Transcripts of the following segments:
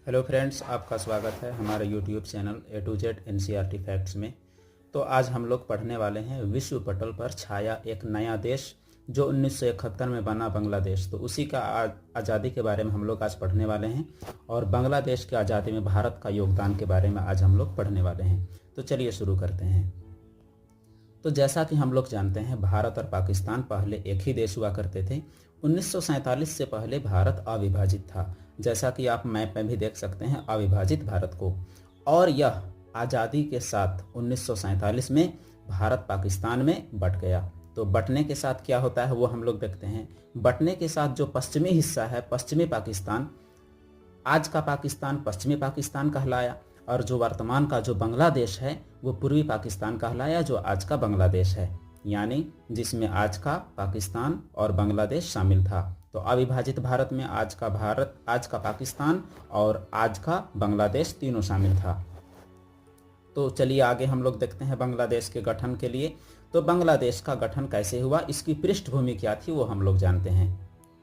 Hello friends, आपका स्वागत है हमारे YouTube channel A to Z NCERT facts में। तो आज हम लोग पढ़ने वाले हैं विश्व पटल पर छाया एक नया देश जो 1971 में बना बांग्लादेश। तो उसी का आज़ादी के बारे में हम लोग आज पढ़ने वाले हैं और बांग्लादेश की आज़ादी में भारत का योगदान के बारे में आज हम लोग पढ़ने वाले हैं। तो चलिए शुरू करते हैं। तो जैसा कि हम लोग जानते हैं, भारत और पाकिस्तान पहले एक ही देश हुआ करते थे। 1947 से पहले भारत अविभाजित था, जैसा कि आप मैप में भी देख सकते हैं अविभाजित भारत को। और यह आज़ादी के साथ 1947 में भारत पाकिस्तान में बट गया। तो बटने के साथ क्या होता है वो हम लोग देखते हैं। बटने के साथ जो पश्चिमी हिस्सा है, पश्चिमी पाकिस्तान, आज का पाकिस्तान पश्चिमी पाकिस्तान कहलाया, और जो वर्तमान का जो बांग्लादेश है वो पूर्वी पाकिस्तान कहलाया, जो आज का बांग्लादेश है, यानी जिसमें आज का पाकिस्तान और बांग्लादेश शामिल था। तो अविभाजित भारत में आज का भारत, आज का पाकिस्तान और आज का बांग्लादेश तीनों शामिल था। तो चलिए आगे हम लोग देखते हैं बांग्लादेश के गठन के लिए। तो बांग्लादेश का गठन कैसे हुआ, इसकी पृष्ठभूमि क्या थी वो हम लोग जानते हैं।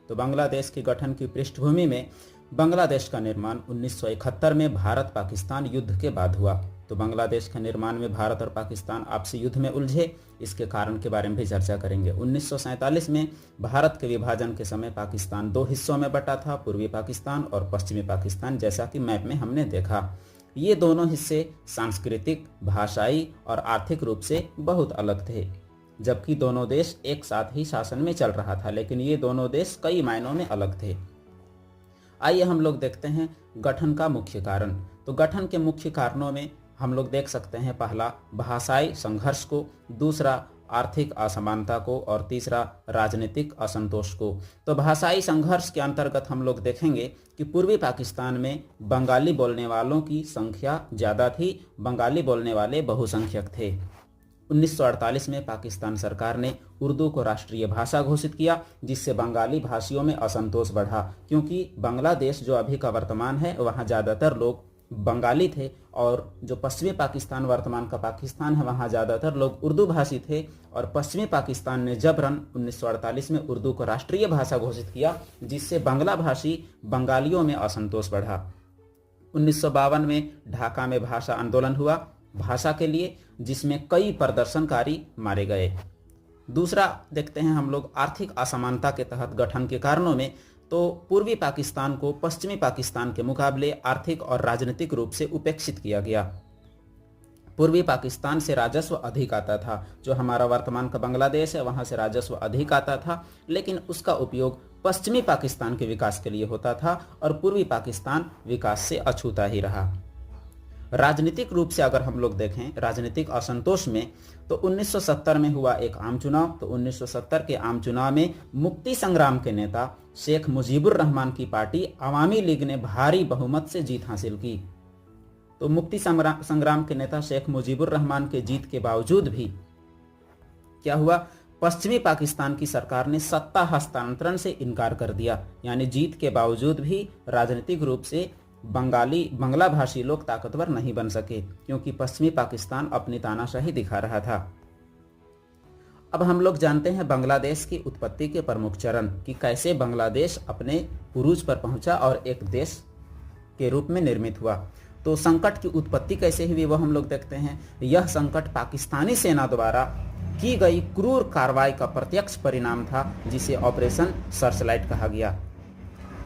तो बांग्लादेश के गठन की पृष्ठभूमि में बांग्लादेश का निर्माण 1971 में भारत पाकिस्तान युद्ध के बाद हुआ। तो बांग्लादेश के निर्माण में भारत और पाकिस्तान आपसी युद्ध में उलझे, इसके कारण के बारे में भी चर्चा करेंगे। 1947 में भारत के विभाजन के समय पाकिस्तान दो हिस्सों में बटा था, पूर्वी पाकिस्तान और पश्चिमी पाकिस्तान, जैसा कि मैप में हमने देखा। ये दोनों हिस्से सांस्कृतिक, भाषाई और आर्थिक रूप से बहुत अलग थे, जबकि दोनों देश एक साथ ही शासन में चल रहा था, लेकिन ये दोनों देश कई मायनों में अलग थे। आइए हम लोग देखते हैं गठन का मुख्य कारण। तो गठन के मुख्य कारणों में हम लोग देख सकते हैं, पहला भाषाई संघर्ष को, दूसरा आर्थिक असमानता को और तीसरा राजनीतिक असंतोष को। तो भाषाई संघर्ष के अंतर्गत हम लोग देखेंगे कि पूर्वी पाकिस्तान में बंगाली बोलने वालों की संख्या ज़्यादा थी, बंगाली बोलने वाले बहुसंख्यक थे। 1948 में पाकिस्तान सरकार ने उर्दू को राष्ट्रीय भाषा घोषित किया, जिससे बंगाली भाषियों में असंतोष बढ़ा, क्योंकि बांग्लादेश जो अभी का वर्तमान है वहाँ ज़्यादातर लोग बंगाली थे, और जो पश्चिमी पाकिस्तान वर्तमान का पाकिस्तान है वहाँ ज़्यादातर लोग उर्दू भाषी थे। और पश्चिमी पाकिस्तान ने जबरन 1948 में उर्दू को राष्ट्रीय भाषा घोषित किया, जिससे बांग्ला भाषी बंगालियों में असंतोष बढ़ा। 1952 में ढाका में भाषा आंदोलन हुआ भाषा के लिए, जिसमें कई प्रदर्शनकारी मारे गए। दूसरा देखते हैं हम लोग आर्थिक असमानता के तहत गठन के कारणों में। तो पूर्वी पाकिस्तान को पश्चिमी पाकिस्तान के मुकाबले आर्थिक और राजनीतिक रूप से उपेक्षित किया गया। पूर्वी पाकिस्तान से राजस्व अधिक आता था, जो हमारा वर्तमान का बांग्लादेश है वहाँ से राजस्व अधिक आता था, लेकिन उसका उपयोग पश्चिमी पाकिस्तान के विकास के लिए होता था और पूर्वी पाकिस्तान विकास से अछूता ही रहा। राजनीतिक रूप से अगर हम लोग देखें राजनीतिक असंतोष में, तो 1970 में हुआ एक आम चुनाव। तो 1970 के आम चुनाव में मुक्ति संग्राम के नेता शेख मुजीबुर रहमान की पार्टी अवामी लीग ने भारी बहुमत से जीत हासिल की। तो मुक्ति संग्राम के नेता शेख मुजीबुर रहमान के जीत के बावजूद भी क्या हुआ, पश्चिमी पाकिस्तान की सरकार ने सत्ता हस्तांतरण से इनकार कर दिया, यानी जीत के बावजूद भी राजनीतिक रूप से बांग्ला भाषी लोग ताकतवर नहीं बन सके, क्योंकि पश्चिमी पाकिस्तान अपनी तानाशाही दिखा रहा था। अब हम लोग जानते हैं बांग्लादेश की उत्पत्ति के प्रमुख चरण, कि कैसे बांग्लादेश अपने उरूज पर पहुंचा और एक देश के रूप में निर्मित हुआ। तो संकट की उत्पत्ति कैसे हुई वो हम लोग देखते हैं। यह संकट पाकिस्तानी सेना द्वारा की गई क्रूर कार्रवाई का प्रत्यक्ष परिणाम था, जिसे ऑपरेशन सर्चलाइट कहा गया।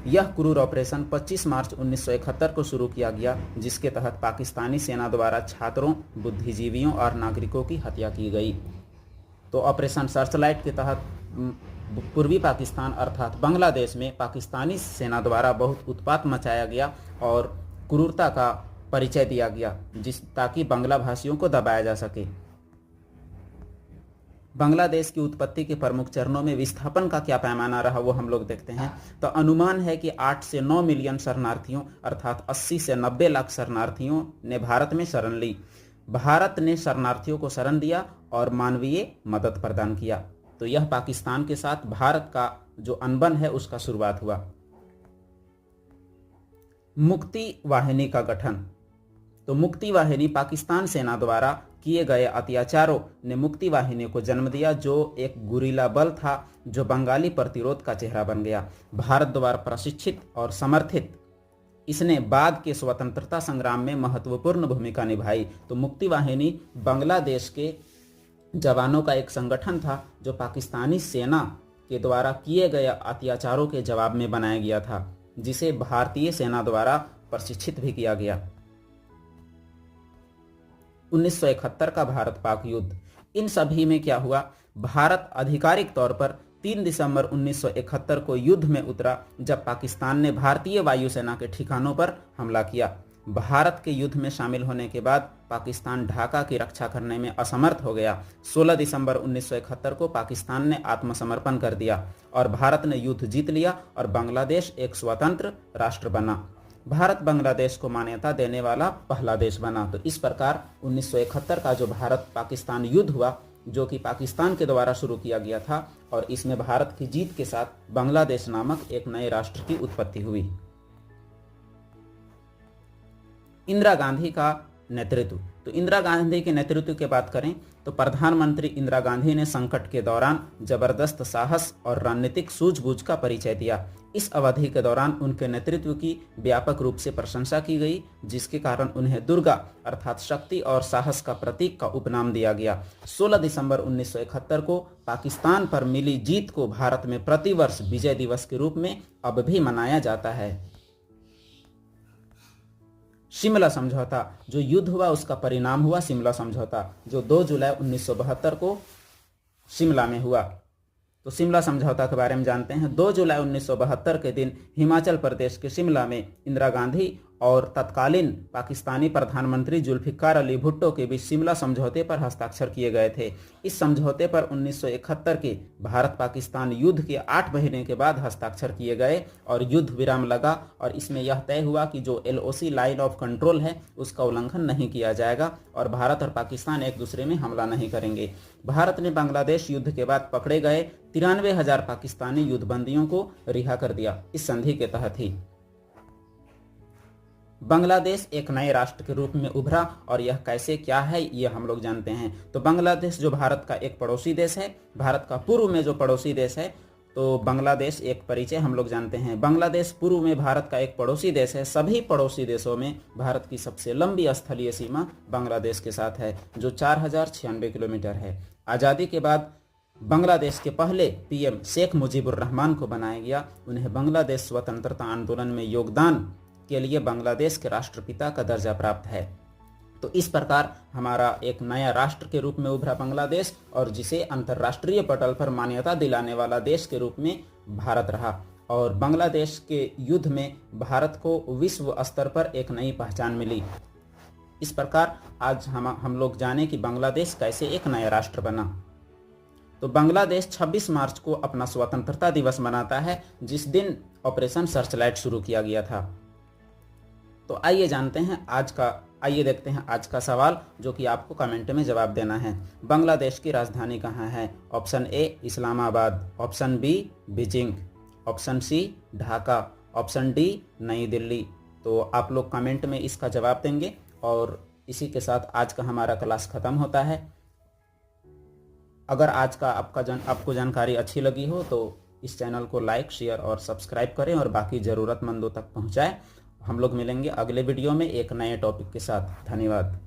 यह क्रूर ऑपरेशन 25 मार्च 1971 को शुरू किया गया, जिसके तहत पाकिस्तानी सेना द्वारा छात्रों, बुद्धिजीवियों और नागरिकों की हत्या की गई। तो ऑपरेशन सर्चलाइट के तहत पूर्वी पाकिस्तान अर्थात बांग्लादेश में पाकिस्तानी सेना द्वारा बहुत उत्पात मचाया गया और क्रूरता का परिचय दिया गया, ताकि बांग्ला भाषियों को दबाया जा सके। बांग्लादेश की उत्पत्ति के प्रमुख चरणों में विस्थापन का क्या पैमाना रहा वो हम लोग देखते हैं। तो अनुमान है कि 8 से 9 मिलियन शरणार्थियों अर्थात 80 से 90 लाख शरणार्थियों ने भारत में शरण ली। भारत ने शरणार्थियों को शरण दिया और मानवीय मदद प्रदान किया। तो यह पाकिस्तान के साथ भारत का जो अनबन है उसका शुरुआत हुआ। मुक्ति वाहिनी का गठन। तो मुक्ति वाहिनी पाकिस्तान सेना द्वारा किए गए अत्याचारों ने मुक्ति वाहिनी को जन्म दिया, जो एक गुरीला बल था जो बंगाली प्रतिरोध का चेहरा बन गया। भारत द्वारा प्रशिक्षित और समर्थित इसने बाद के स्वतंत्रता संग्राम में महत्वपूर्ण भूमिका निभाई। तो मुक्ति वाहिनी बांग्लादेश के जवानों का एक संगठन था जो पाकिस्तानी सेना के द्वारा किए गए अत्याचारों के जवाब में बनाया गया था, जिसे भारतीय सेना द्वारा प्रशिक्षित भी किया गया। 1971 का भारत पाक युद्ध, इन सभी में क्या हुआ, भारत आधिकारिक तौर पर 3 दिसंबर 1971 को युद्ध में उतरा, जब पाकिस्तान ने भारतीय वायुसेना के ठिकानों पर हमला किया। भारत के युद्ध में शामिल होने के बाद पाकिस्तान ढाका की रक्षा करने में असमर्थ हो गया। 16 दिसंबर 1971 को पाकिस्तान ने आत्मसमर्पण कर दिया और भारत ने युद्ध जीत लिया और बांग्लादेश एक स्वतंत्र राष्ट्र बना। भारत बांग्लादेश को मान्यता देने वाला पहला देश बना। तो इस प्रकार 1971 का जो भारत पाकिस्तान युद्ध हुआ, जो कि पाकिस्तान के द्वारा शुरू किया गया था, और इसमें भारत की जीत के साथ बांग्लादेश नामक एक नए राष्ट्र की उत्पत्ति हुई। इंदिरा गांधी का नेतृत्व, तो इंदिरा गांधी के नेतृत्व की बात करें तो प्रधानमंत्री इंदिरा गांधी ने संकट के दौरान जबरदस्त साहस और रणनीतिक सूझबूझ का परिचय दिया। इस अवधि के दौरान उनके नेतृत्व की व्यापक रूप से प्रशंसा की गई, जिसके कारण उन्हें दुर्गा अर्थात शक्ति और साहस का प्रतीक का उपनाम दिया गया। 16 दिसंबर 1971 को पाकिस्तान पर मिली जीत को भारत में प्रतिवर्ष विजय दिवस के रूप में अब भी मनाया जाता है। शिमला समझौता, जो युद्ध हुआ उसका परिणाम हुआ शिमला समझौता, जो 2 जुलाई 1972 को शिमला में हुआ। तो शिमला समझौता के बारे में जानते हैं। 2 जुलाई 1972 के दिन हिमाचल प्रदेश के शिमला में इंदिरा गांधी और तत्कालीन पाकिस्तानी प्रधानमंत्री जुल्फिकार अली भुट्टो के बीच शिमला समझौते पर हस्ताक्षर किए गए थे। इस समझौते पर 1971 के भारत पाकिस्तान युद्ध के 8 महीने के बाद हस्ताक्षर किए गए और युद्ध विराम लगा, और इसमें यह तय हुआ कि जो LOC लाइन ऑफ कंट्रोल है उसका उल्लंघन नहीं किया जाएगा और भारत और पाकिस्तान एक दूसरे में हमला नहीं करेंगे। भारत ने बांग्लादेश युद्ध के बाद पकड़े गए 93,000 पाकिस्तानी युद्धबंदियों को रिहा कर दिया। इस संधि के तहत ही बांग्लादेश एक नए राष्ट्र के रूप में उभरा, और यह कैसे क्या है ये हम लोग जानते हैं। तो बांग्लादेश जो भारत का एक पड़ोसी देश है, भारत का पूर्व में जो पड़ोसी देश है, तो बांग्लादेश एक परिचय हम लोग जानते हैं। बांग्लादेश पूर्व में भारत का एक पड़ोसी देश है। सभी पड़ोसी देशों में भारत की सबसे लंबी स्थलीय सीमा बांग्लादेश के साथ है, जो 4096 किलोमीटर है। आज़ादी के बाद बांग्लादेश के पहले PM शेख मुजीबुर रहमान को बनाया गया। उन्हें बांग्लादेश स्वतंत्रता आंदोलन में योगदान के लिए बांग्लादेश के राष्ट्रपिता का दर्जा प्राप्त है। तो इस प्रकार हमारा एक नया राष्ट्र के रूप में उभरा बांग्लादेश, और जिसे अंतर्राष्ट्रीय पटल पर मान्यता दिलाने वाला देश के रूप में भारत रहा। और बांग्लादेश के युद्ध में भारत को विश्व स्तर पर एक नई पहचान मिली। इस प्रकार आज हम लोग जाने कि बांग्लादेश कैसे एक नया राष्ट्र बना। तो बांग्लादेश 26 मार्च को अपना स्वतंत्रता दिवस मनाता है, जिस दिन ऑपरेशन सर्चलाइट शुरू किया गया था। तो आइए देखते हैं आज का सवाल, जो कि आपको कमेंट में जवाब देना है। बांग्लादेश की राजधानी कहाँ है? Option A Islamabad, option B Beijing, option C Dhaka, option D नई दिल्ली। तो आप लोग कमेंट में इसका जवाब देंगे, और इसी के साथ आज का हमारा क्लास खत्म होता है। अगर आज का आपको जानकारी अच्छी लगी हो तो इस चैनल को लाइक, शेयर और सब्सक्राइब करें और बाकी ज़रूरतमंदों तक पहुँचाएं। हम लोग मिलेंगे अगले वीडियो में एक नए टॉपिक के साथ। धन्यवाद।